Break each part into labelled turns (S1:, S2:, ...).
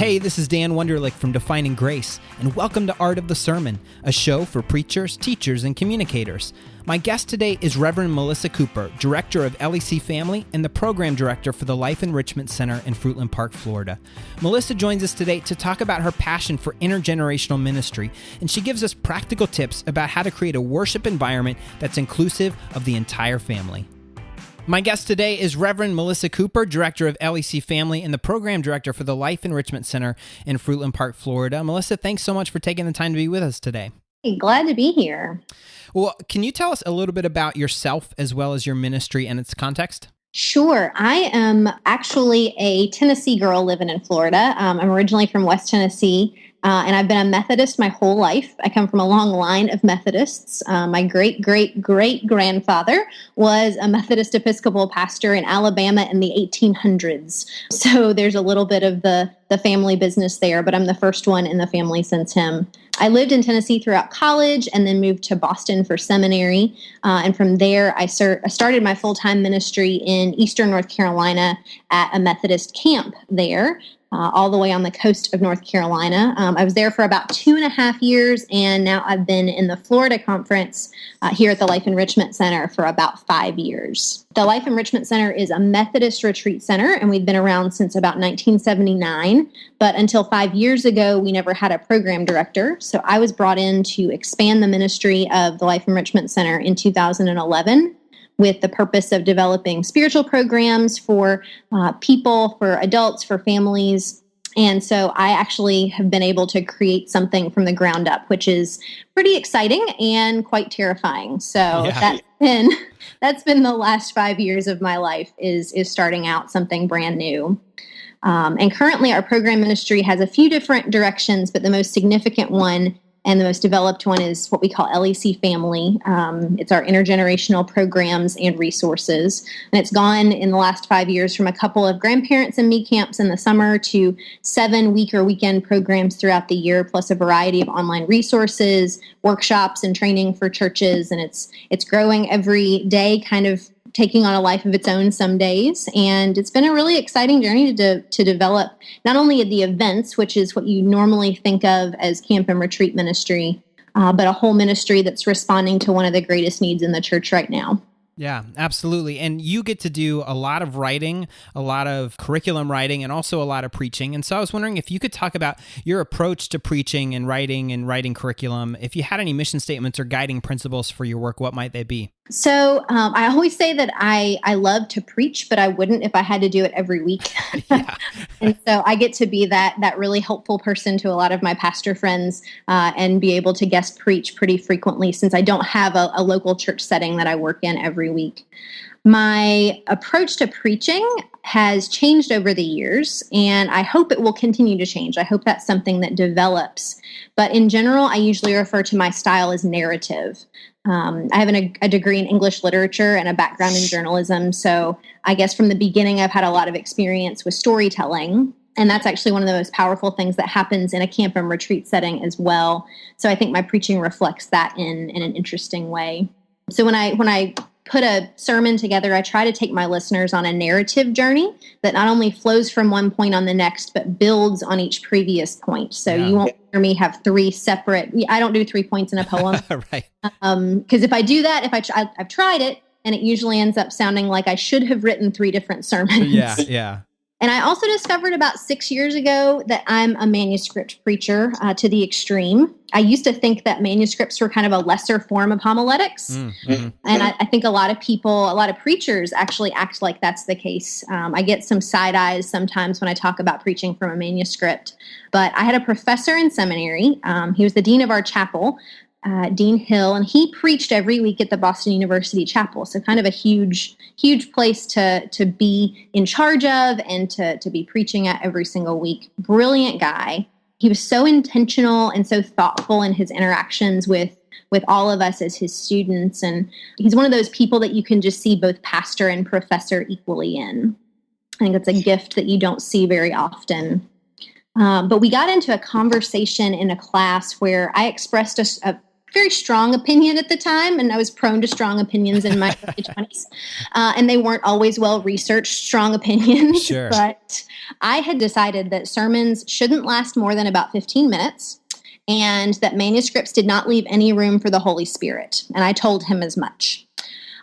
S1: Hey, this is Dan Wunderlich from Defining Grace, and welcome to Art of the Sermon, a show for preachers, teachers, and communicators. My guest today is Reverend Melissa Cooper, Director of LECFamily and the Program Director for the Life Enrichment Center in Fruitland Park, Florida. Melissa joins us today to talk about her passion for intergenerational ministry, and she gives us practical tips about how to create a worship environment that's inclusive of the entire family. My guest today is Reverend Melissa Cooper, Director of LECFamily and the Program Director for the Life Enrichment Center in Fruitland Park, Florida. Melissa, thanks so much for taking the time to be with us today.
S2: Hey, glad to be here.
S1: Well, can you tell us a little bit about yourself as well as your ministry and its context?
S2: Sure. I am actually a Tennessee girl living in Florida. I'm originally from West Tennessee, and I've been a Methodist my whole life. I come from a long line of Methodists. My great-great-great-grandfather was a Methodist Episcopal pastor in Alabama in the 1800s. So there's a little bit of the family business there, but I'm the first one in the family since him. I lived in Tennessee throughout college and then moved to Boston for seminary. And from there, I started my full-time ministry in Eastern North Carolina at a Methodist camp there, all the way on the coast of North Carolina. I was there for about 2.5 years, and now I've been in the Florida conference here at the Life Enrichment Center for about 5 years. The Life Enrichment Center is a Methodist retreat center, and we've been around since about 1979. But until 5 years ago, we never had a program director. So I was brought in to expand the ministry of the Life Enrichment Center in 2011 with the purpose of developing spiritual programs for people, for adults, for families. And so I actually have been able to create something from the ground up, which is pretty exciting and quite terrifying. So that's been the last 5 years of my life is starting out something brand new. And currently our program ministry has a few different directions, but the most significant one and the most developed one is what we call LECFamily. It's our intergenerational programs and resources. And it's gone in the last 5 years from a couple of grandparents and me camps in the summer to 7 week or weekend programs throughout the year, plus a variety of online resources, workshops, and training for churches. And it's growing every day, kind of taking on a life of its own some days. And it's been a really exciting journey to develop not only the events, which is what you normally think of as camp and retreat ministry, but a whole ministry that's responding to one of the greatest needs in the church right now.
S1: Yeah, absolutely. And you get to do a lot of writing, a lot of curriculum writing, and also a lot of preaching. And so I was wondering if you could talk about your approach to preaching and writing curriculum. If you had any mission statements or guiding principles for your work, what might they be?
S2: So I always say that I love to preach, but I wouldn't if I had to do it every week. And so I get to be that really helpful person to a lot of my pastor friends and be able to guest preach pretty frequently since I don't have a local church setting that I work in every week. My approach to preaching has changed over the years, and I hope it will continue to change. I hope that's something that develops. But in general, I usually refer to my style as narrative. I have a degree in English literature and a background in journalism, so I guess from the beginning I've had a lot of experience with storytelling, and that's actually one of the most powerful things that happens in a camp and retreat setting as well. So I think my preaching reflects that in an interesting way. So when I put a sermon together, I try to take my listeners on a narrative journey that not only flows from one point on the next, but builds on each previous point. So you won't hear me have three separate, I don't do 3 points in a poem.
S1: Right.
S2: Because if I do that, I've tried it, and it usually ends up sounding like I should have written 3 different sermons.
S1: Yeah.
S2: And I also discovered about 6 years ago that I'm a manuscript preacher to the extreme. I used to think that manuscripts were kind of a lesser form of homiletics. Mm-hmm. And I think a lot of preachers actually act like that's the case. I get some side eyes sometimes when I talk about preaching from a manuscript. But I had a professor in seminary. He was the dean of our chapel, Dean Hill, and he preached every week at the Boston University Chapel. So kind of a huge place to be in charge of and to be preaching at every single week. Brilliant guy. He was so intentional and so thoughtful in his interactions with all of us as his students. And he's one of those people that you can just see both pastor and professor equally in. I think it's a gift that you don't see very often. But we got into a conversation in a class where I expressed very strong opinion at the time, and I was prone to strong opinions in my early 20s. And they weren't always well-researched strong opinions.
S1: Sure.
S2: But I had decided that sermons shouldn't last more than about 15 minutes and that manuscripts did not leave any room for the Holy Spirit. And I told him as much.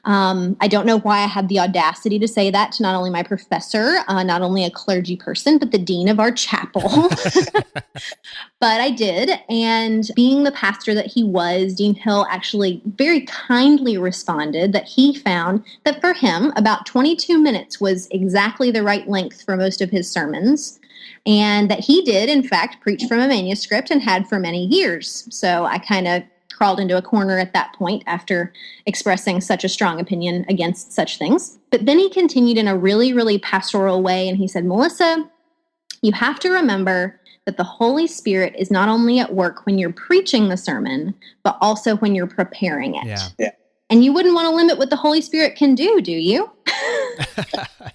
S2: I don't know why I had the audacity to say that to not only my professor, not only a clergy person, but the dean of our chapel. But I did. And being the pastor that he was, Dean Hill actually very kindly responded that he found that for him, about 22 minutes was exactly the right length for most of his sermons. And that he did, in fact, preach from a manuscript and had for many years. So I kind of crawled into a corner at that point after expressing such a strong opinion against such things. But then he continued in a really, really pastoral way. And he said, Melissa, you have to remember that the Holy Spirit is not only at work when you're preaching the sermon, but also when you're preparing it.
S1: Yeah.
S2: And you wouldn't want to limit what the Holy Spirit can do you?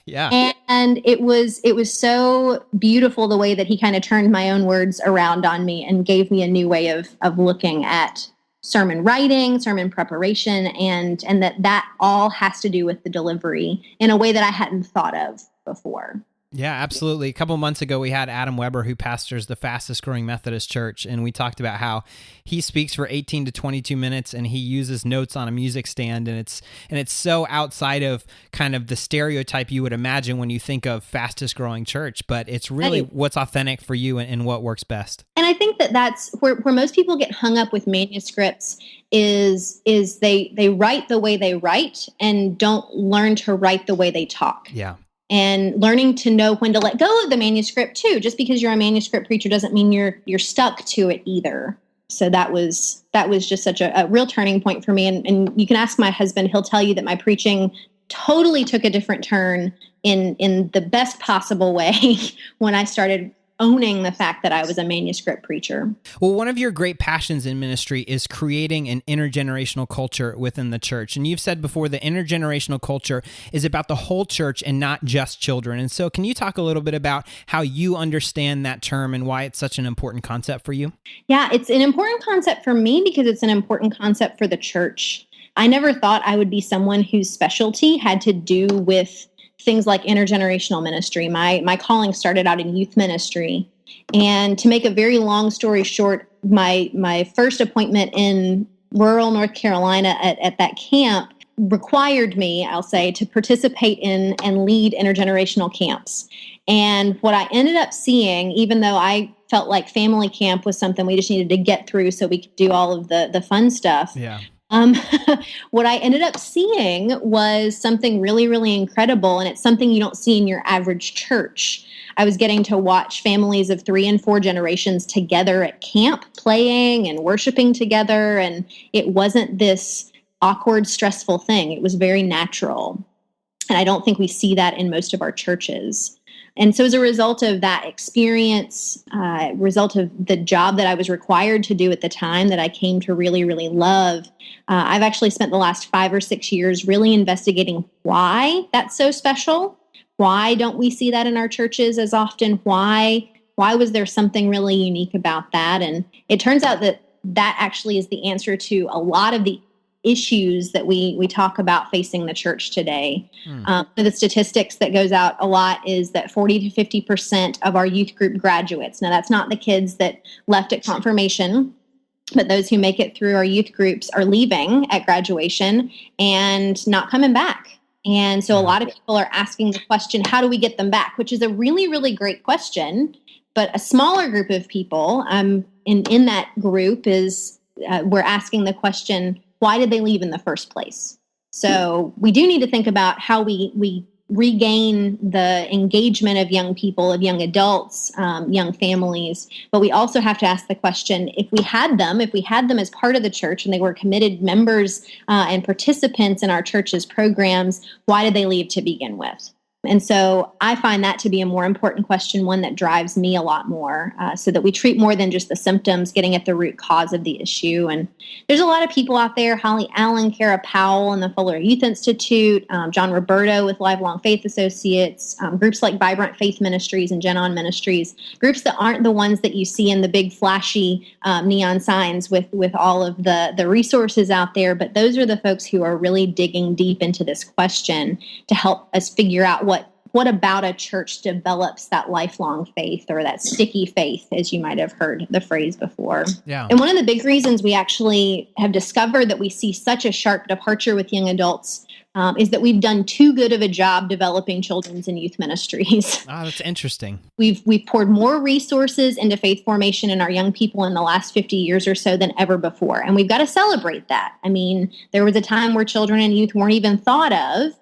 S1: Yeah.
S2: And it was so beautiful the way that he kind of turned my own words around on me and gave me a new way of looking at sermon writing, sermon preparation, and that all has to do with the delivery in a way that I hadn't thought of before.
S1: Yeah, absolutely. A couple months ago, we had Adam Weber, who pastors the fastest growing Methodist church, and we talked about how he speaks for 18 to 22 minutes, and he uses notes on a music stand, and it's so outside of kind of the stereotype you would imagine when you think of fastest growing church, but it's really what's authentic for you and what works best.
S2: And I think that that's where most people get hung up with manuscripts is they write the way they write and don't learn to write the way they talk.
S1: Yeah.
S2: And learning to know when to let go of the manuscript too. Just because you're a manuscript preacher doesn't mean you're stuck to it either. So that was just such a real turning point for me. And you can ask my husband; he'll tell you that my preaching totally took a different turn in the best possible way when I started owning the fact that I was a manuscript preacher.
S1: Well, one of your great passions in ministry is creating an intergenerational culture within the church. And you've said before the intergenerational culture is about the whole church and not just children. And so can you talk a little bit about how you understand that term and why it's such an important concept for you?
S2: Yeah, it's an important concept for me because it's an important concept for the church. I never thought I would be someone whose specialty had to do with things like intergenerational ministry. My calling started out in youth ministry. And to make a very long story short, my first appointment in rural North Carolina at that camp required me, I'll say, to participate in and lead intergenerational camps. And what I ended up seeing, even though I felt like family camp was something we just needed to get through so we could do all of the fun stuff.
S1: Yeah.
S2: What I ended up seeing was something really, really incredible, and it's something you don't see in your average church. I was getting to watch families of 3 and 4 generations together at camp, playing and worshiping together, and it wasn't this awkward, stressful thing. It was very natural, and I don't think we see that in most of our churches. And so as a result of that experience, result of the job that I was required to do at the time that I came to really, really love, I've actually spent the last 5 or 6 years really investigating why that's so special. Why don't we see that in our churches as often? Why was there something really unique about that? And it turns out that actually is the answer to a lot of the issues that we talk about facing the church today. The statistics that goes out a lot is that 40 to 50% of our youth group graduates. Now, that's not the kids that left at confirmation, but those who make it through our youth groups are leaving at graduation and not coming back. And so a lot of people are asking the question, how do we get them back? Which is a really, really great question. But a smaller group of people in that group is we're asking the question, why did they leave in the first place? So we do need to think about how we regain the engagement of young people, of young adults, young families. But we also have to ask the question, if we had them as part of the church and they were committed members and participants in our church's programs, why did they leave to begin with? And so I find that to be a more important question, one that drives me a lot more, so that we treat more than just the symptoms, getting at the root cause of the issue. And there's a lot of people out there, Holly Allen, Kara Powell and the Fuller Youth Institute, John Roberto with Lifelong Faith Associates, groups like Vibrant Faith Ministries and GenOn Ministries, groups that aren't the ones that you see in the big flashy neon signs with all of the resources out there. But those are the folks who are really digging deep into this question to help us figure out what about a church develops that lifelong faith, or that sticky faith, as you might have heard the phrase before.
S1: Yeah.
S2: And one of the big reasons we actually have discovered that we see such a sharp departure with young adults is that we've done too good of a job developing children's and youth ministries.
S1: Ah, that's interesting.
S2: We've poured more resources into faith formation in our young people in the last 50 years or so than ever before. And we've got to celebrate that. I mean, there was a time where children and youth weren't even thought of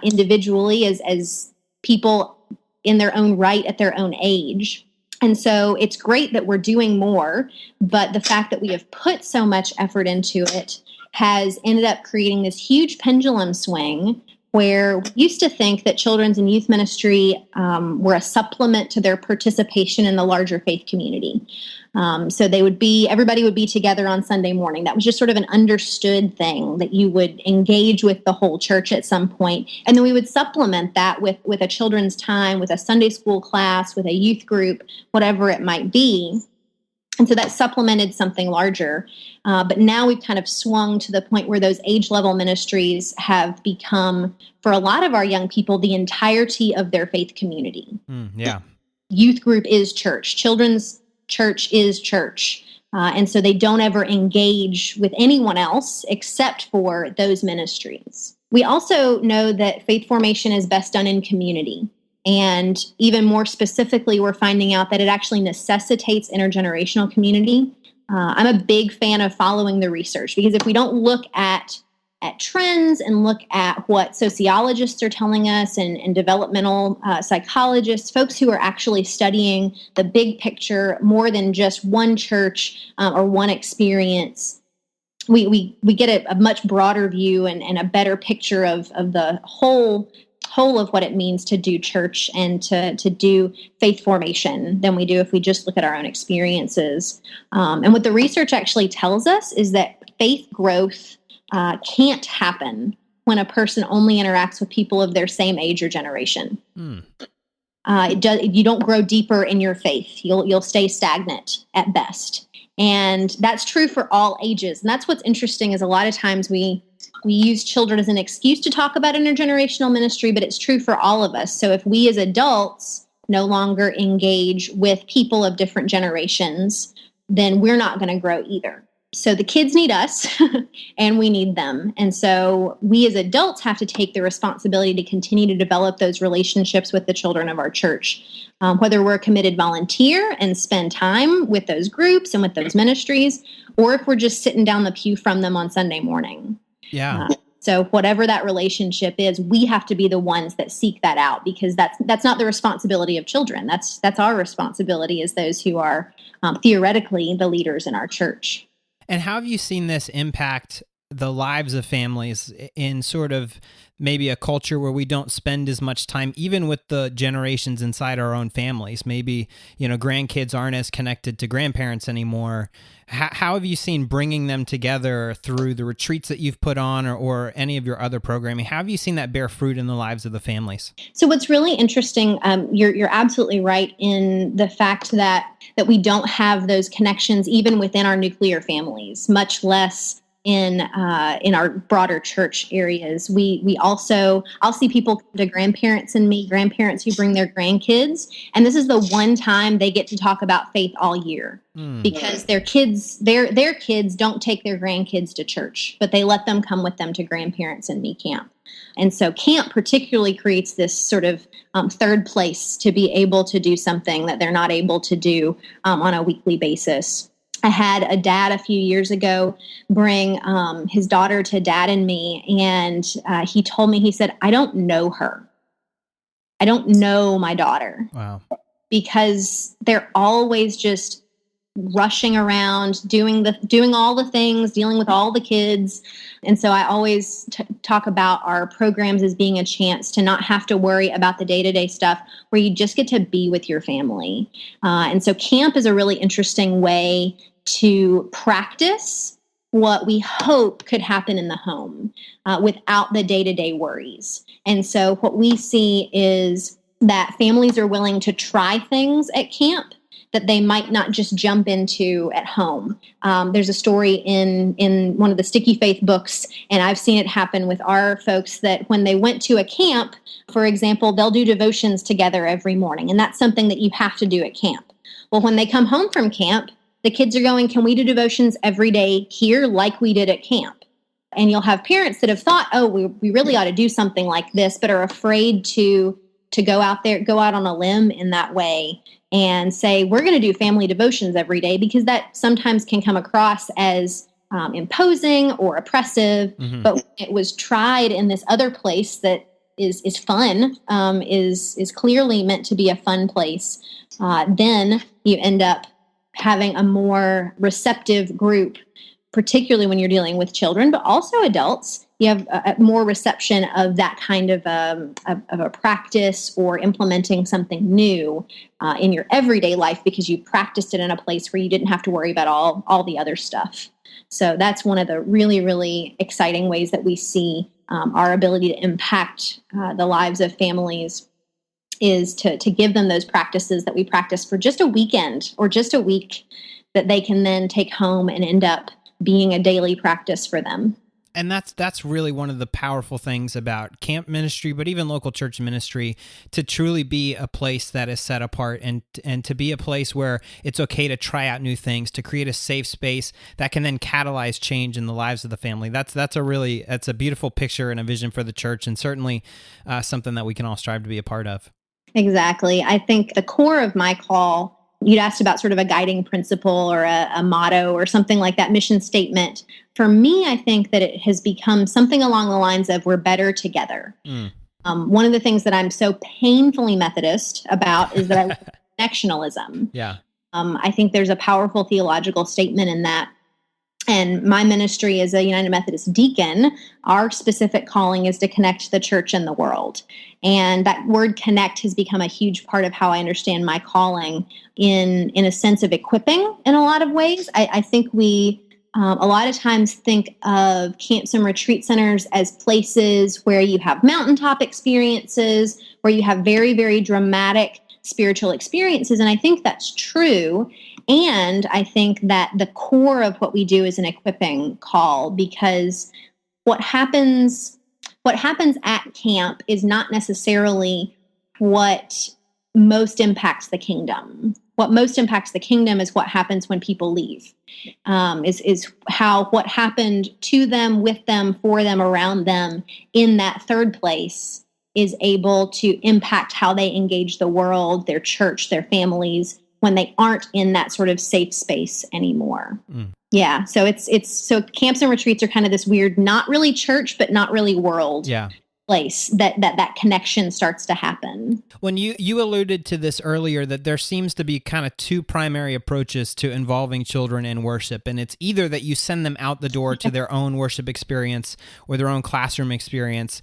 S2: individually as people in their own right at their own age. And so it's great that we're doing more, but the fact that we have put so much effort into it has ended up creating this huge pendulum swing where we used to think that children's and youth ministry were a supplement to their participation in the larger faith community. So everybody would be together on Sunday morning. That was just sort of an understood thing, that you would engage with the whole church at some point. And then we would supplement that with a children's time, with a Sunday school class, with a youth group, whatever it might be. And so that supplemented something larger. But now we've kind of swung to the point where those age level ministries have become, for a lot of our young people, the entirety of their faith community.
S1: Yeah.
S2: Youth group is church. Children's church is church. And so they don't ever engage with anyone else except for those ministries. We also know that faith formation is best done in community. And even more specifically, we're finding out that it actually necessitates intergenerational community. I'm a big fan of following the research, because if we don't look at trends and look at what sociologists are telling us and developmental psychologists, folks who are actually studying the big picture more than just one church or one experience, we get a much broader view and a better picture of the whole of what it means to do church and to do faith formation than we do if we just look at our own experiences. And what the research actually tells us is that faith growth can't happen when a person only interacts with people of their same age or generation. You don't grow deeper in your faith. You'll stay stagnant at best. And that's true for all ages. And that's what's interesting, is a lot of times we use children as an excuse to talk about intergenerational ministry, but it's true for all of us. So if we as adults no longer engage with people of different generations, then we're not going to grow either. So the kids need us and we need them. And so we as adults have to take the responsibility to continue to develop those relationships with the children of our church, whether we're a committed volunteer and spend time with those groups and with those ministries, or if we're just sitting down the pew from them on Sunday morning.
S1: Yeah.
S2: So whatever that relationship is, we have to be the ones that seek that out, because that's not the responsibility of children. That's our responsibility as those who are theoretically the leaders in our church.
S1: And how have you seen this impact the lives of families in sort of maybe a culture where we don't spend as much time, even with the generations inside our own families? Maybe, grandkids aren't as connected to grandparents anymore. How have you seen bringing them together through the retreats that you've put on or any of your other programming? How have you seen that bear fruit in the lives of the families?
S2: So what's really interesting, you're absolutely right in the fact that we don't have those connections even within our nuclear families, much less in our broader church areas. I'll see people come to grandparents and meet grandparents who bring their grandkids, and this is the one time they get to talk about faith all year, because their kids don't take their grandkids to church, but they let them come with them to grandparents and me camp. And so camp particularly creates this sort of third place to be able to do something that they're not able to do on a weekly basis. I had a dad a few years ago bring his daughter to Dad and me, and he told me, he said, "I don't know her. I don't know my daughter."
S1: Wow.
S2: Because they're always just rushing around, doing all the things, dealing with all the kids. And so I always talk about our programs as being a chance to not have to worry about the day-to-day stuff, where you just get to be with your family. And so camp is a really interesting way to practice what we hope could happen in the home without the day-to-day worries. And so what we see is that families are willing to try things at camp that they might not just jump into at home. There's a story in one of the Sticky Faith books, and I've seen it happen with our folks, that when they went to a camp, for example, they'll do devotions together every morning, and that's something that you have to do at camp. Well, when they come home from camp, the kids are going, can we do devotions every day here like we did at camp? And you'll have parents that have thought, oh, we really ought to do something like this, but are afraid to go out on a limb in that way and say, we're going to do family devotions every day, because that sometimes can come across as imposing or oppressive. Mm-hmm. But when it was tried in this other place that is fun, is clearly meant to be a fun place, then you end up having a more receptive group, particularly when you're dealing with children, but also adults. You have a more reception of that kind of a practice, or implementing something new in your everyday life, because you practiced it in a place where you didn't have to worry about all the other stuff. So that's one of the really, really exciting ways that we see our ability to impact the lives of families, is to give them those practices that we practice for just a weekend or just a week, that they can then take home and end up being a daily practice for them.
S1: And that's really one of the powerful things about camp ministry, but even local church ministry, to truly be a place that is set apart, and to be a place where it's okay to try out new things, to create a safe space that can then catalyze change in the lives of the family. That's a beautiful picture and a vision for the church, and certainly something that we can all strive to be a part of.
S2: Exactly. I think the core of my call, you'd asked about sort of a guiding principle or a motto or something like that, mission statement. For me, I think that it has become something along the lines of, we're better together. One of the things that I'm so painfully Methodist about is that I love connectionalism.
S1: Yeah.
S2: I think there's a powerful theological statement in that. And my ministry as a United Methodist deacon, our specific calling is to connect the church and the world. And that word connect has become a huge part of how I understand my calling, in a sense of equipping in a lot of ways. I think we a lot of times think of camps and retreat centers as places where you have mountaintop experiences, where you have very, very dramatic spiritual experiences. And I think that's true. And I think that the core of what we do is an equipping call, because what happens at camp is not necessarily what most impacts the kingdom. What most impacts the kingdom is what happens when people leave, is how what happened to them, with them, for them, around them in that third place is able to impact how they engage the world, their church, their families, when they aren't in that sort of safe space anymore. Yeah. So so camps and retreats are kind of this weird, not really church, but not really world.
S1: Yeah.
S2: Place that connection starts to happen.
S1: When you alluded to this earlier, that there seems to be kind of two primary approaches to involving children in worship, and it's either that you send them out the door to their own worship experience or their own classroom experience,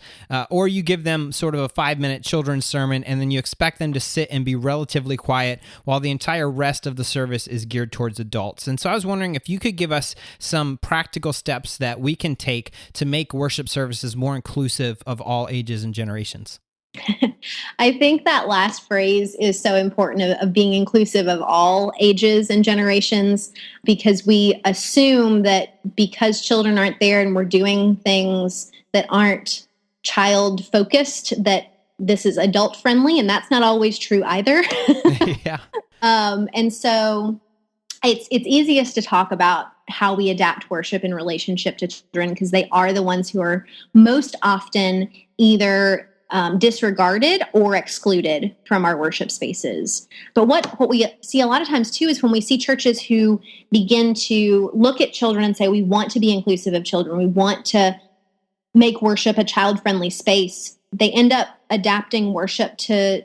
S1: or you give them sort of a 5-minute children's sermon, and then you expect them to sit and be relatively quiet while the entire rest of the service is geared towards adults. And so I was wondering if you could give us some practical steps that we can take to make worship services more inclusive of all ages and generations.
S2: I think that last phrase is so important, of being inclusive of all ages and generations, because we assume that because children aren't there and we're doing things that aren't child focused, that this is adult friendly, and that's not always true either.
S1: Yeah.
S2: And so it's easiest to talk about how we adapt worship in relationship to children, because they are the ones who are most often either disregarded or excluded from our worship spaces. But what we see a lot of times too is when we see churches who begin to look at children and say, we want to be inclusive of children, we want to make worship a child-friendly space, they end up adapting worship to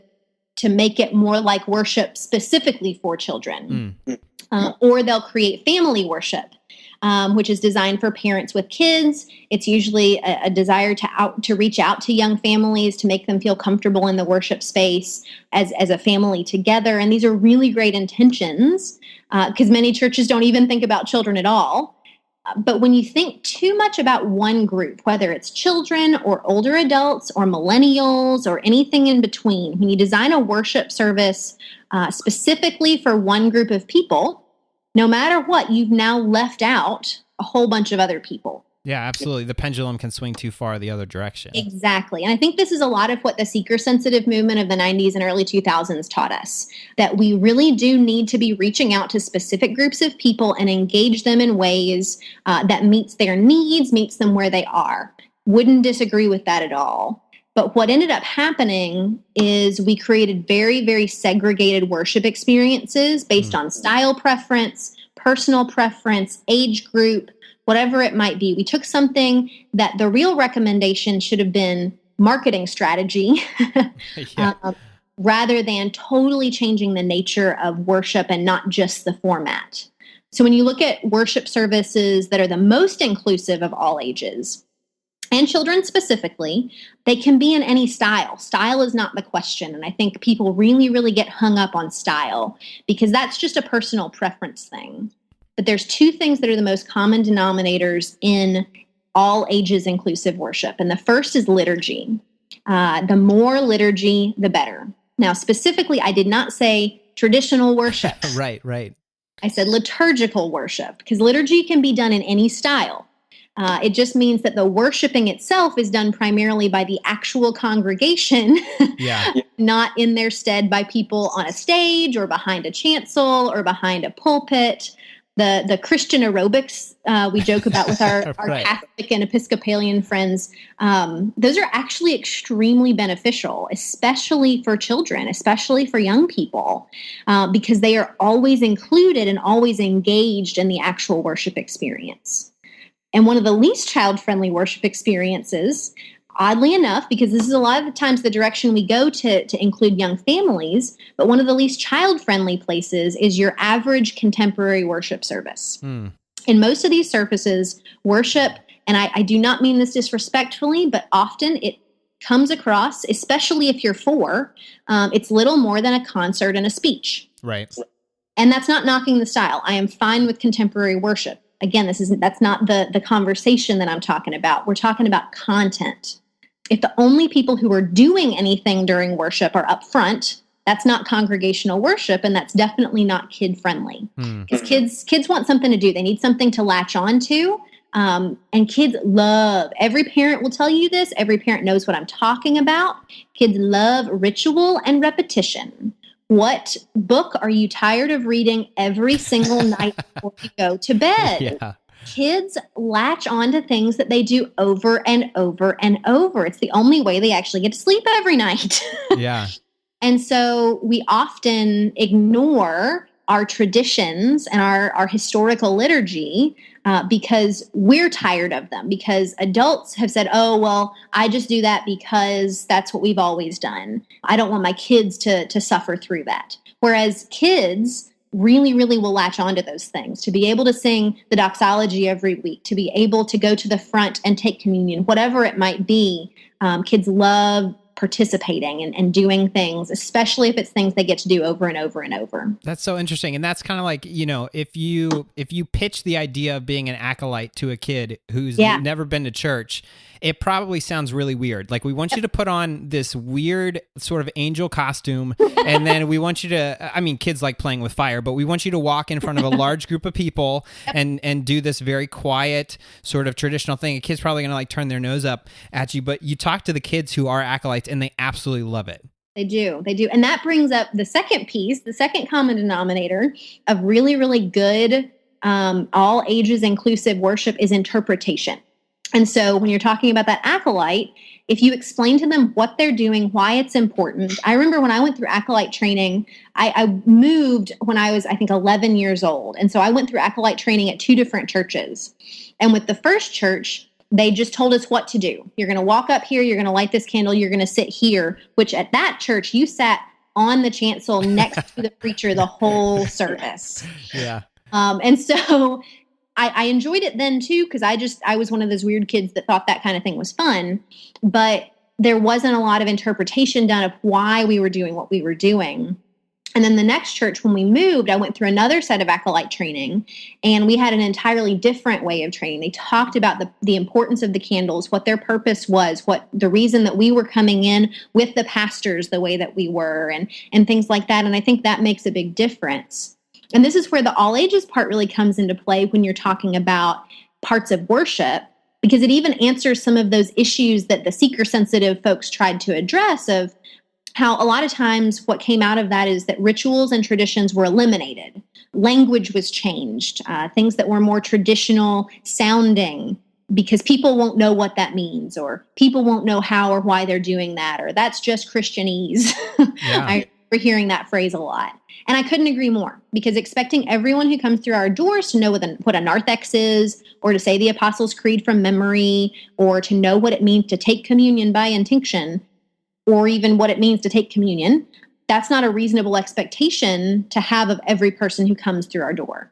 S2: make it more like worship specifically for children. Or they'll create family worship, which is designed for parents with kids. It's usually a desire to reach out to young families, to make them feel comfortable in the worship space as a family together. And these are really great intentions, because many churches don't even think about children at all. But when you think too much about one group, whether it's children or older adults or millennials or anything in between, when you design a worship service specifically for one group of people, no matter what, you've now left out a whole bunch of other people.
S1: Yeah, absolutely. The pendulum can swing too far the other direction.
S2: Exactly. And I think this is a lot of what the seeker-sensitive movement of the 90s and early 2000s taught us, that we really do need to be reaching out to specific groups of people and engage them in ways that meets their needs, meets them where they are. Wouldn't disagree with that at all. But what ended up happening is we created very, very segregated worship experiences based on style preference, personal preference, age group, whatever it might be. We took something that the real recommendation should have been marketing strategy rather than totally changing the nature of worship and not just the format. So when you look at worship services that are the most inclusive of all ages, and children specifically, they can be in any style. Style is not the question. And I think people really, really get hung up on style because that's just a personal preference thing. But there's two things that are the most common denominators in all ages inclusive worship. And the first is liturgy. The more liturgy, the better. Now, specifically, I did not say traditional worship.
S1: Right.
S2: I said liturgical worship because liturgy can be done in any style. It just means that the worshiping itself is done primarily by the actual congregation, not in their stead by people on a stage or behind a chancel or behind a pulpit. The Christian aerobics we joke about with our
S1: right.
S2: Catholic and Episcopalian friends, those are actually extremely beneficial, especially for children, especially for young people, because they are always included and always engaged in the actual worship experience. And one of the least child-friendly worship experiences, oddly enough, because this is a lot of the times the direction we go to include young families, but one of the least child-friendly places is your average contemporary worship service. In most of these services, worship, and I do not mean this disrespectfully, but often it comes across, especially if you're four, it's little more than a concert and a speech.
S1: Right.
S2: And that's not knocking the style. I am fine with contemporary worship. Again, that's not the conversation that I'm talking about. We're talking about content. If the only people who are doing anything during worship are up front, that's not congregational worship, and that's definitely not kid-friendly. Because kids want something to do. They need something to latch on to, and kids love, every parent will tell you this, every parent knows what I'm talking about. Kids love ritual and repetition. What book are you tired of reading every single night before you go to bed?
S1: Yeah.
S2: Kids latch on to things that they do over and over and over. It's the only way they actually get to sleep every night.
S1: Yeah.
S2: And so we often ignore our traditions and our historical liturgy because we're tired of them, because adults have said, oh, well, I just do that because that's what we've always done. I don't want my kids to suffer through that. Whereas kids really, really will latch onto those things, to be able to sing the doxology every week, to be able to go to the front and take communion, whatever it might be. Kids love participating and doing things, especially if it's things they get to do over and over and over.
S1: That's so interesting. And that's kind of like, if you pitch the idea of being an acolyte to a kid who's never been to church, it probably sounds really weird. Like, we want you to put on this weird sort of angel costume, and then we want you to, kids like playing with fire, but we want you to walk in front of a large group of people and do this very quiet sort of traditional thing. A kid's probably going to turn their nose up at you, but you talk to the kids who are acolytes and they absolutely love it.
S2: They do. And that brings up the second piece, the second common denominator of really, really good, all ages inclusive worship is interpretation. And so when you're talking about that acolyte, if you explain to them what they're doing, why it's important. I remember when I went through acolyte training, I moved when I was, 11 years old. And so I went through acolyte training at two different churches. And with the first church, they just told us what to do. You're going to walk up here, you're going to light this candle, you're going to sit here, which at that church, you sat on the chancel next to the preacher the whole service.
S1: Yeah.
S2: And so I enjoyed it then too, because I was one of those weird kids that thought that kind of thing was fun, but there wasn't a lot of interpretation done of why we were doing what we were doing. And then the next church, when we moved, I went through another set of acolyte training, and we had an entirely different way of training. They talked about the importance of the candles, what their purpose was, what the reason that we were coming in with the pastors the way that we were, and things like that. And I think that makes a big difference. And this is where the all ages part really comes into play when you're talking about parts of worship, because it even answers some of those issues that the seeker-sensitive folks tried to address, of how a lot of times what came out of that is that rituals and traditions were eliminated. Language was changed, things that were more traditional sounding, because people won't know what that means, or people won't know how or why they're doing that, or that's just Christianese.
S1: Yeah.
S2: I remember hearing that phrase a lot. And I couldn't agree more, because expecting everyone who comes through our doors to know what a narthex is, or to say the Apostles' Creed from memory, or to know what it means to take communion by intinction, or even what it means to take communion, that's not a reasonable expectation to have of every person who comes through our door.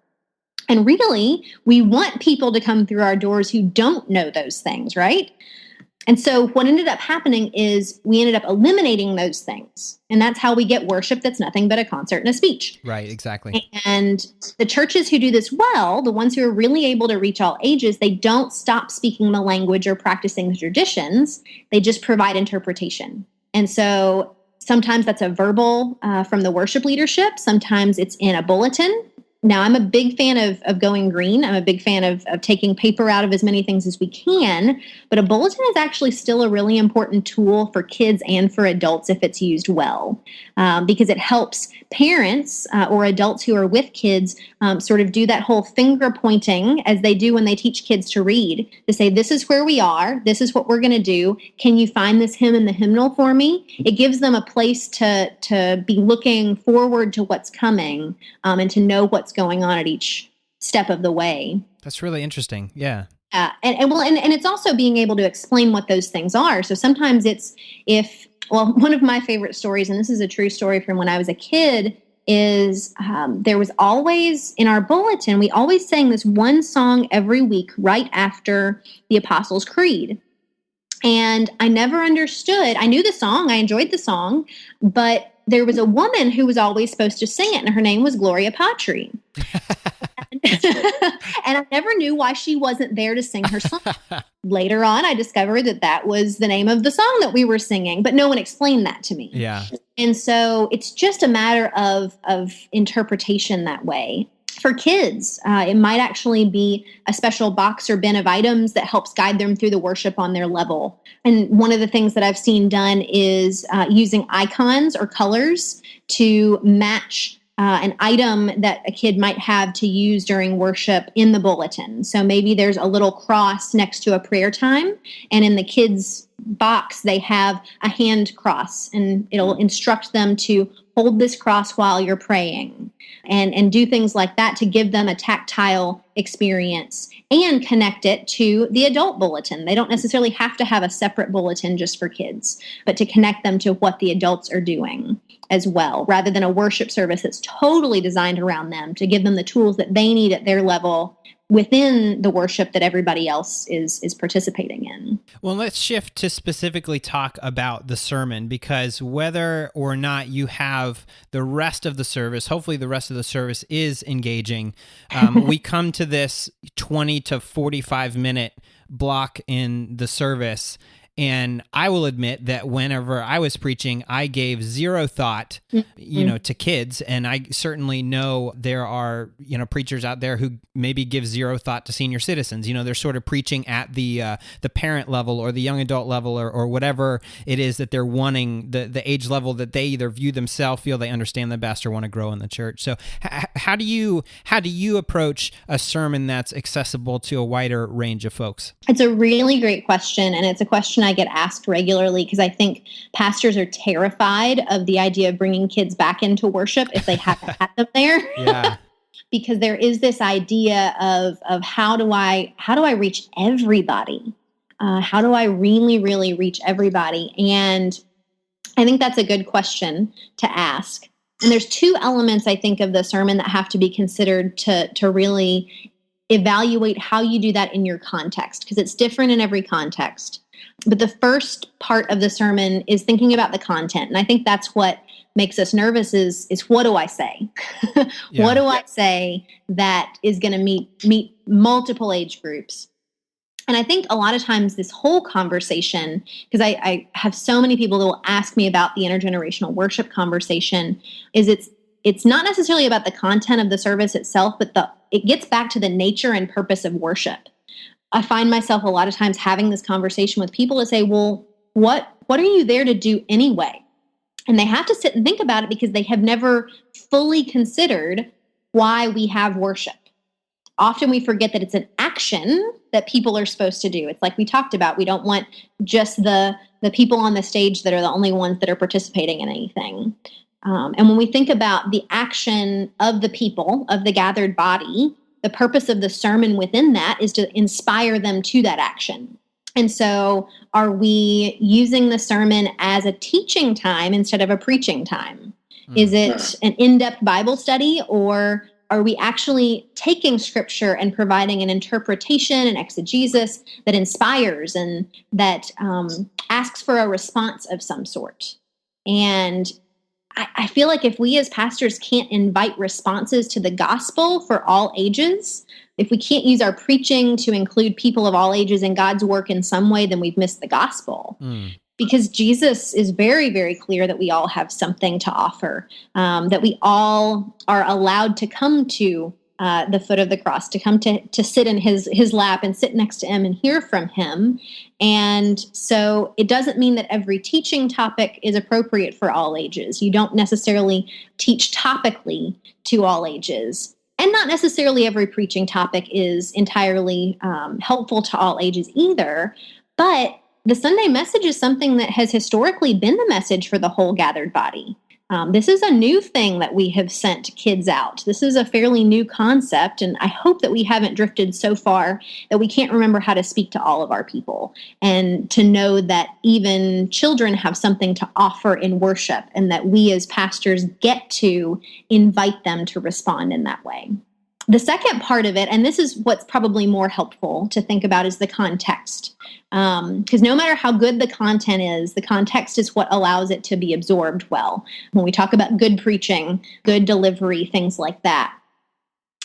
S2: And really, we want people to come through our doors who don't know those things, right? And so what ended up happening is we ended up eliminating those things. And that's how we get worship that's nothing but a concert and a speech.
S1: Right, exactly.
S2: And the churches who do this well, the ones who are really able to reach all ages, they don't stop speaking the language or practicing the traditions. They just provide interpretation. And so sometimes that's a verbal from the worship leadership. Sometimes it's in a bulletin. Now, I'm a big fan of going green. I'm a big fan of taking paper out of as many things as we can. But a bulletin is actually still a really important tool for kids and for adults if it's used well, because it helps parents or adults who are with kids sort of do that whole finger pointing as they do when they teach kids to read, to say, this is where we are. This is what we're going to do. Can you find this hymn in the hymnal for me? It gives them a place to be looking forward to what's coming and to know what's going on at each step of the way.
S1: That's really interesting. Yeah.
S2: And it's also being able to explain what those things are. So sometimes one of my favorite stories, and this is a true story from when I was a kid, is there was always in our bulletin, we always sang this one song every week right after the Apostles' Creed. And I never understood. I knew the song. I enjoyed the song. But there was a woman who was always supposed to sing it, and her name was Gloria Patri. And I never knew why she wasn't there to sing her song. Later on, I discovered that was the name of the song that we were singing, but no one explained that to me.
S1: Yeah.
S2: And so it's just a matter of interpretation that way. For kids, it might actually be a special box or bin of items that helps guide them through the worship on their level. And one of the things that I've seen done is using icons or colors to match an item that a kid might have to use during worship in the bulletin. So maybe there's a little cross next to a prayer time, and in the kids' box, they have a hand cross, and it'll instruct them to hold this cross while you're praying and do things like that to give them a tactile experience and connect it to the adult bulletin. They don't necessarily have to have a separate bulletin just for kids, but to connect them to what the adults are doing as well, rather than a worship service that's totally designed around them to give them the tools that they need at their level within the worship that everybody else is participating in.
S1: Well, let's shift to specifically talk about the sermon, because whether or not you have the rest of the service, hopefully the rest of the service is engaging. We come to this 20 to 45 minute block in the service, and I will admit that whenever I was preaching, I gave zero thought, to kids. And I certainly know there are, preachers out there who maybe give zero thought to senior citizens. They're sort of preaching at the parent level or the young adult level or whatever it is that they're wanting, the age level that they either view themselves, feel they understand the best, or want to grow in the church. So how do you approach a sermon that's accessible to a wider range of folks?
S2: It's a really great question, and it's a question I get asked regularly, because I think pastors are terrified of the idea of bringing kids back into worship if they haven't had them there.
S1: Yeah.
S2: Because there is this idea of how do I reach everybody? How do I really, really reach everybody? And I think that's a good question to ask. And there's two elements, I think, of the sermon that have to be considered to really evaluate how you do that in your context, because it's different in every context. But the first part of the sermon is thinking about the content. And I think that's what makes us nervous is what do I say? What do I say that is going to meet multiple age groups? And I think a lot of times this whole conversation, because I have so many people that will ask me about the intergenerational worship conversation, is it's not necessarily about the content of the service itself, but it gets back to the nature and purpose of worship. I find myself a lot of times having this conversation with people to say, well, what are you there to do anyway? And they have to sit and think about it because they have never fully considered why we have worship. Often we forget that it's an action that people are supposed to do. It's like we talked about. We don't want just the people on the stage that are the only ones that are participating in anything. And when we think about the action of the people, of the gathered body, the purpose of the sermon within that is to inspire them to that action. And so are we using the sermon as a teaching time instead of a preaching time? Is it an in-depth Bible study, or are we actually taking scripture and providing an interpretation and exegesis that inspires and that asks for a response of some sort? And I feel like if we as pastors can't invite responses to the gospel for all ages, if we can't use our preaching to include people of all ages in God's work in some way, then we've missed the gospel. Because Jesus is very, very clear that we all have something to offer, that we all are allowed to come to the foot of the cross, to come to sit in his lap and sit next to him and hear from him. And so it doesn't mean that every teaching topic is appropriate for all ages. You don't necessarily teach topically to all ages. And not necessarily every preaching topic is entirely helpful to all ages either. But the Sunday message is something that has historically been the message for the whole gathered body. This is a new thing that we have sent kids out. This is a fairly new concept, and I hope that we haven't drifted so far that we can't remember how to speak to all of our people and to know that even children have something to offer in worship and that we as pastors get to invite them to respond in that way. The second part of it, and this is what's probably more helpful to think about, is the context. Because no matter how good the content is, the context is what allows it to be absorbed well. When we talk about good preaching, good delivery, things like that.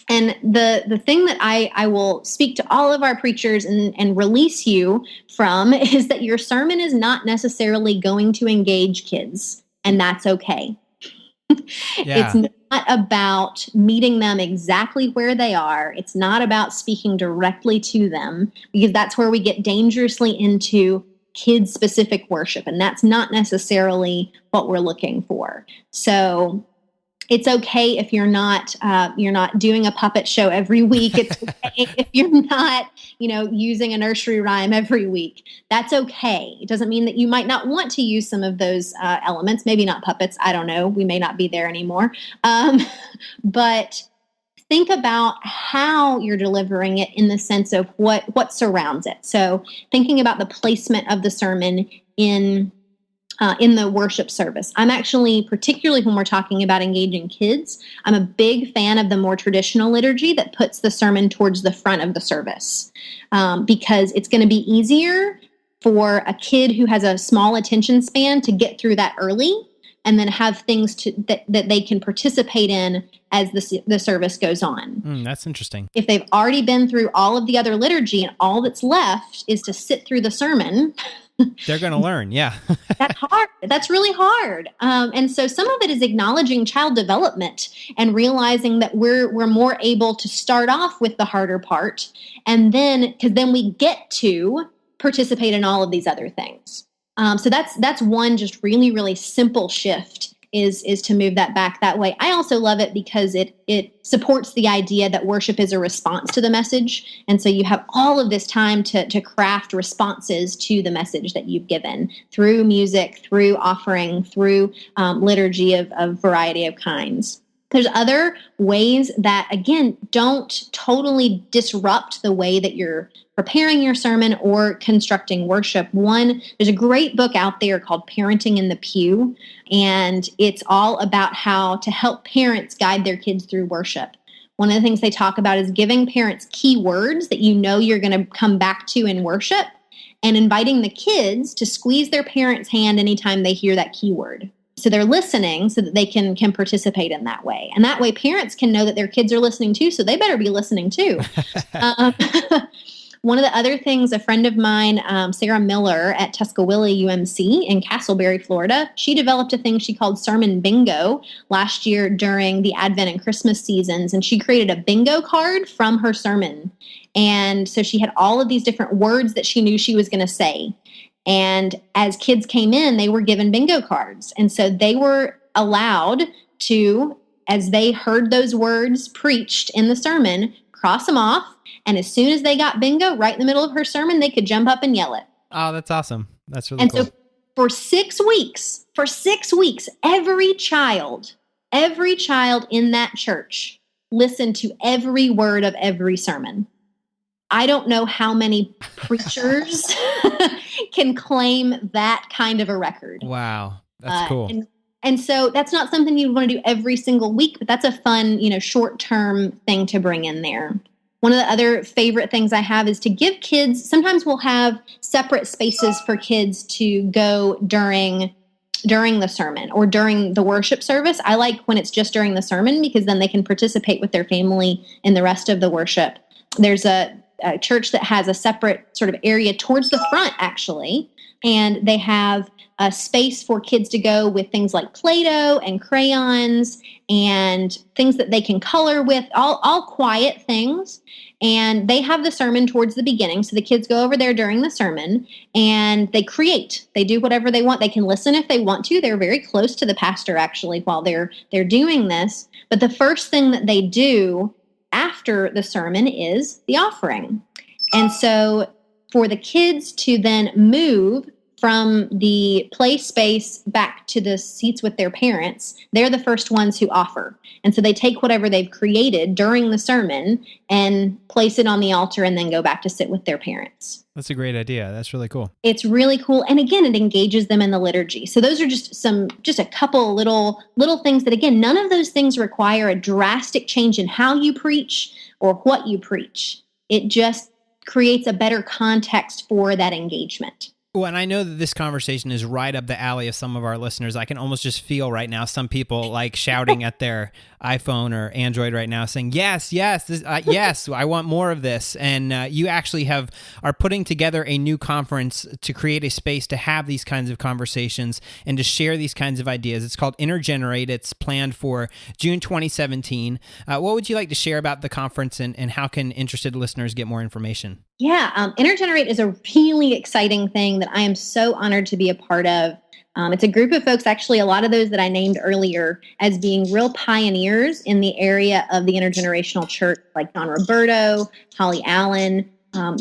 S2: And the thing that I will speak to all of our preachers and release you from is that your sermon is not necessarily going to engage kids, and that's okay. It's not about meeting them exactly where they are. It's not about speaking directly to them, because that's where we get dangerously into kid-specific worship, and that's not necessarily what we're looking for. So it's okay if you're not doing a puppet show every week. It's okay if you're not, using a nursery rhyme every week. That's okay. It doesn't mean that you might not want to use some of those elements. Maybe not puppets. I don't know. We may not be there anymore. But think about how you're delivering it in the sense of what surrounds it. So thinking about the placement of the sermon in the worship service. I'm actually, particularly when we're talking about engaging kids, I'm a big fan of the more traditional liturgy that puts the sermon towards the front of the service, because it's going to be easier for a kid who has a small attention span to get through that early and then have things that they can participate in as the service goes on.
S1: That's interesting.
S2: If they've already been through all of the other liturgy and all that's left is to sit through the sermon,
S1: they're going to learn. Yeah.
S2: That's hard. That's really hard. And so some of it is acknowledging child development and realizing that we're more able to start off with the harder part. And then, because then we get to participate in all of these other things. So that's one just really, really simple shift is to move that back that way. I also love it because it supports the idea that worship is a response to the message. And so you have all of this time to craft responses to the message that you've given through music, through offering, through liturgy of variety of kinds. There's other ways that, again, don't totally disrupt the way that you're preparing your sermon or constructing worship. One, there's a great book out there called Parenting in the Pew, and it's all about how to help parents guide their kids through worship. One of the things they talk about is giving parents key words that you know you're going to come back to in worship, and inviting the kids to squeeze their parent's hand anytime they hear that key word. So they're listening so that they can participate in that way. And that way parents can know that their kids are listening too, so they better be listening too. One of the other things, a friend of mine, Sarah Miller at Tuskawilla UMC in Castleberry, Florida, she developed a thing she called Sermon Bingo last year during the Advent and Christmas seasons. And she created a bingo card from her sermon. And so she had all of these different words that she knew she was going to say. And as kids came in, they were given bingo cards. And so they were allowed to, as they heard those words preached in the sermon, cross them off. And as soon as they got bingo right in the middle of her sermon, they could jump up and yell it.
S1: Oh, that's awesome. That's really cool.
S2: And so for 6 weeks, every child in that church listened to every word of every sermon. I don't know how many preachers can claim that kind of a record.
S1: Wow. That's cool.
S2: And so that's not something you want to do every single week, but that's a fun, short-term thing to bring in there. One of the other favorite things I have is to give kids, sometimes we'll have separate spaces for kids to go during the sermon or during the worship service. I like when it's just during the sermon because then they can participate with their family in the rest of the worship. There's a church that has a separate sort of area towards the front, actually, and they have a space for kids to go with things like Play-Doh and crayons and things that they can color with, all quiet things. And they have the sermon towards the beginning, so the kids go over there during the sermon and they create. They do whatever they want. They can listen if they want to. They're very close to the pastor, actually, while they're doing this. But the first thing that they do after the sermon is the offering. And so for the kids to then move from the play space back to the seats with their parents, they're the first ones who offer. And so they take whatever they've created during the sermon and place it on the altar and then go back to sit with their parents.
S1: That's a great idea. That's really cool.
S2: It's really cool. And again, it engages them in the liturgy. So those are just a couple little things that, again, none of those things require a drastic change in how you preach or what you preach. It just creates a better context for that engagement.
S1: Well, and I know that this conversation is right up the alley of some of our listeners. I can almost just feel right now some people like shouting at their iPhone or Android right now saying, yes, yes, I want more of this. And you actually are putting together a new conference to create a space to have these kinds of conversations and to share these kinds of ideas. It's called Intergenerate. It's planned for June 2017. What would you like to share about the conference and how can interested listeners get more information?
S2: Yeah, Intergenerate is a really exciting thing that I am so honored to be a part of. It's a group of folks, actually, a lot of those that I named earlier as being real pioneers in the area of the intergenerational church, like John Roberto, Holly Allen.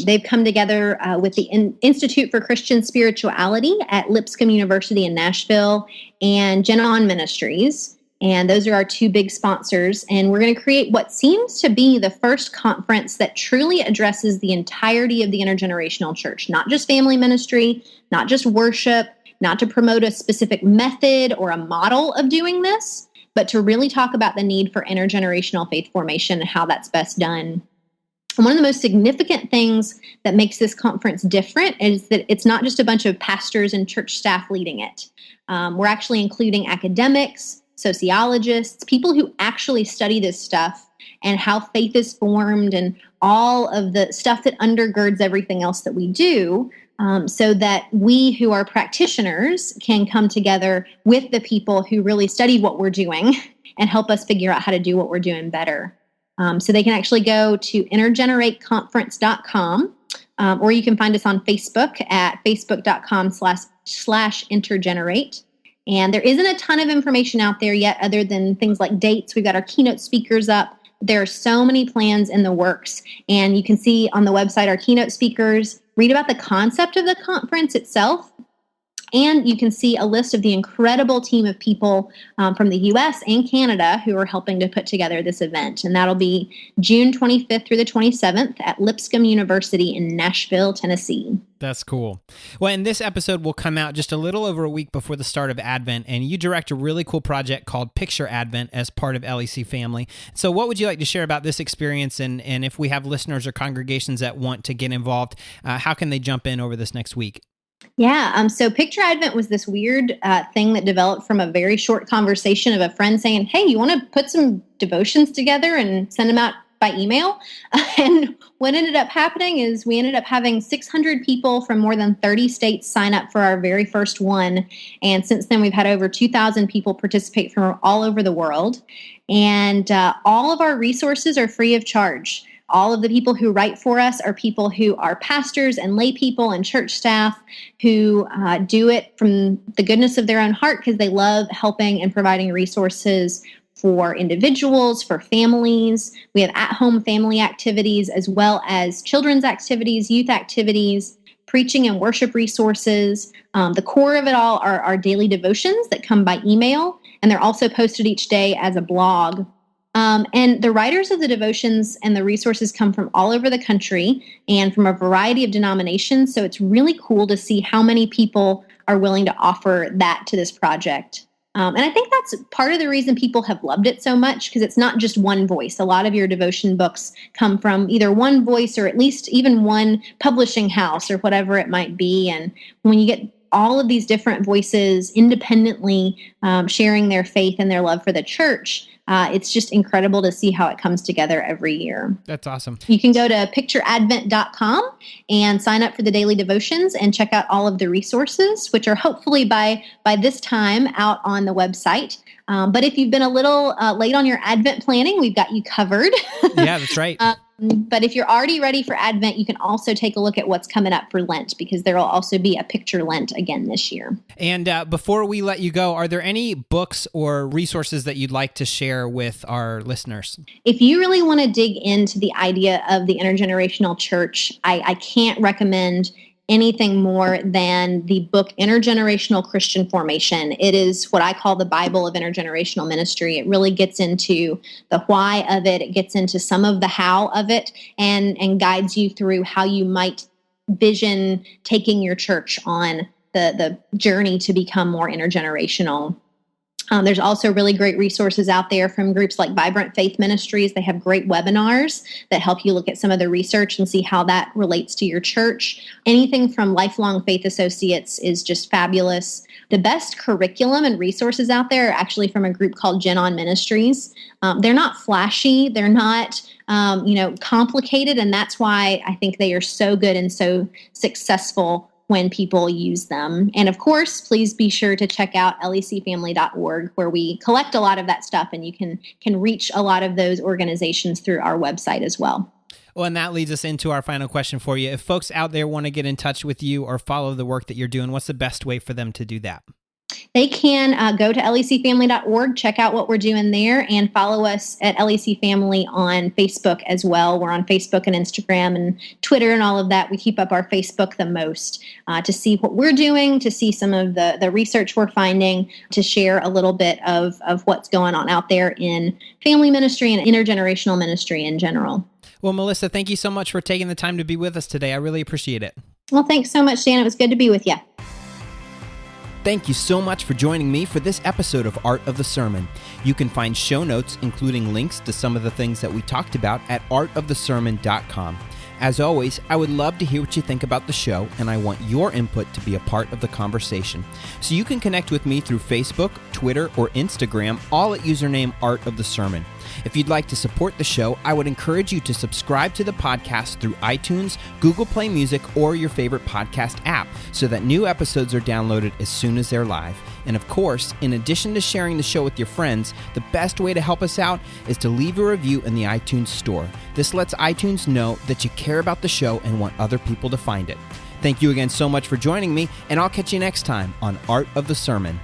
S2: They've come together with the Institute for Christian Spirituality at Lipscomb University in Nashville and GenOn Ministries. And those are our two big sponsors. And we're going to create what seems to be the first conference that truly addresses the entirety of the intergenerational church, not just family ministry, not just worship, not to promote a specific method or a model of doing this, but to really talk about the need for intergenerational faith formation and how that's best done. And one of the most significant things that makes this conference different is that it's not just a bunch of pastors and church staff leading it. We're actually including academics, sociologists, people who actually study this stuff and how faith is formed and all of the stuff that undergirds everything else that we do, so that we who are practitioners can come together with the people who really study what we're doing and help us figure out how to do what we're doing better. So they can actually go to intergenerateconference.com, or you can find us on Facebook at facebook.com/intergenerate. And there isn't a ton of information out there yet other than things like dates. We've got our keynote speakers up. There are so many plans in the works. And you can see on the website our keynote speakers, read about the concept of the conference itself. And you can see a list of the incredible team of people from the U.S. and Canada who are helping to put together this event. And that'll be June 25th through the 27th at Lipscomb University in Nashville, Tennessee.
S1: That's cool. Well, and this episode will come out just a little over a week before the start of Advent, and you direct a really cool project called Picture Advent as part of LECFamily. So what would you like to share about this experience, and if we have listeners or congregations that want to get involved, how can they jump in over this next week?
S2: Yeah, so Picture Advent was this weird thing that developed from a very short conversation of a friend saying, hey, you want to put some devotions together and send them out by email? And what ended up happening is we ended up having 600 people from more than 30 states sign up for our very first one. And since then, we've had over 2,000 people participate from all over the world. And all of our resources are free of charge. All of the people who write for us are people who are pastors and lay people and church staff who do it from the goodness of their own heart because they love helping and providing resources for individuals, for families. We have at-home family activities as well as children's activities, youth activities, preaching and worship resources. The core of it all are our daily devotions that come by email, and they're also posted each day as a blog. And the writers of the devotions and the resources come from all over the country and from a variety of denominations. So it's really cool to see how many people are willing to offer that to this project. And I think that's part of the reason people have loved it so much, because it's not just one voice. A lot of your devotion books come from either one voice or at least even one publishing house or whatever it might be. And when you get all of these different voices independently sharing their faith and their love for the church, it's just incredible to see how it comes together every year.
S1: That's awesome.
S2: You can go to pictureadvent.com and sign up for the daily devotions and check out all of the resources, which are hopefully by this time out on the website. But if you've been a little late on your Advent planning, we've got you covered.
S1: Yeah, that's right.
S2: But if you're already ready for Advent, you can also take a look at what's coming up for Lent, because there will also be a Picture Lent again this year.
S1: And before we let you go, are there any books or resources that you'd like to share with our listeners?
S2: If you really want to dig into the idea of the intergenerational church, I can't recommend anything more than the book Intergenerational Christian Formation. It is what I call the Bible of intergenerational ministry. It really gets into the why of it. It gets into some of the how of it and guides you through how you might vision taking your church on the journey to become more intergenerational. There's also really great resources out there from groups like Vibrant Faith Ministries. They have great webinars that help you look at some of the research and see how that relates to your church. Anything from Lifelong Faith Associates is just fabulous. The best curriculum and resources out there are actually from a group called GenOn Ministries. They're not flashy. They're not complicated, and that's why I think they are so good and so successful when people use them. And of course, please be sure to check out lecfamily.org, where we collect a lot of that stuff, and you can reach a lot of those organizations through our website as well.
S1: Well, and that leads us into our final question for you. If folks out there want to get in touch with you or follow the work that you're doing, what's the best way for them to do that?
S2: They can go to lecfamily.org, check out what we're doing there, and follow us at LECFamily on Facebook as well. We're on Facebook and Instagram and Twitter and all of that. We keep up our Facebook the most to see what we're doing, to see some of the research we're finding, to share a little bit of what's going on out there in family ministry and intergenerational ministry in general.
S1: Well, Melissa, thank you so much for taking the time to be with us today. I really appreciate it.
S2: Well, thanks so much, Dan. It was good to be with you.
S1: Thank you so much for joining me for this episode of Art of the Sermon. You can find show notes, including links to some of the things that we talked about, at artofthesermon.com. As always, I would love to hear what you think about the show, and I want your input to be a part of the conversation. So you can connect with me through Facebook, Twitter, or Instagram, all at username Art of the Sermon. If you'd like to support the show, I would encourage you to subscribe to the podcast through iTunes, Google Play Music, or your favorite podcast app so that new episodes are downloaded as soon as they're live. And of course, in addition to sharing the show with your friends, the best way to help us out is to leave a review in the iTunes store. This lets iTunes know that you care about the show and want other people to find it. Thank you again so much for joining me, and I'll catch you next time on Art of the Sermon.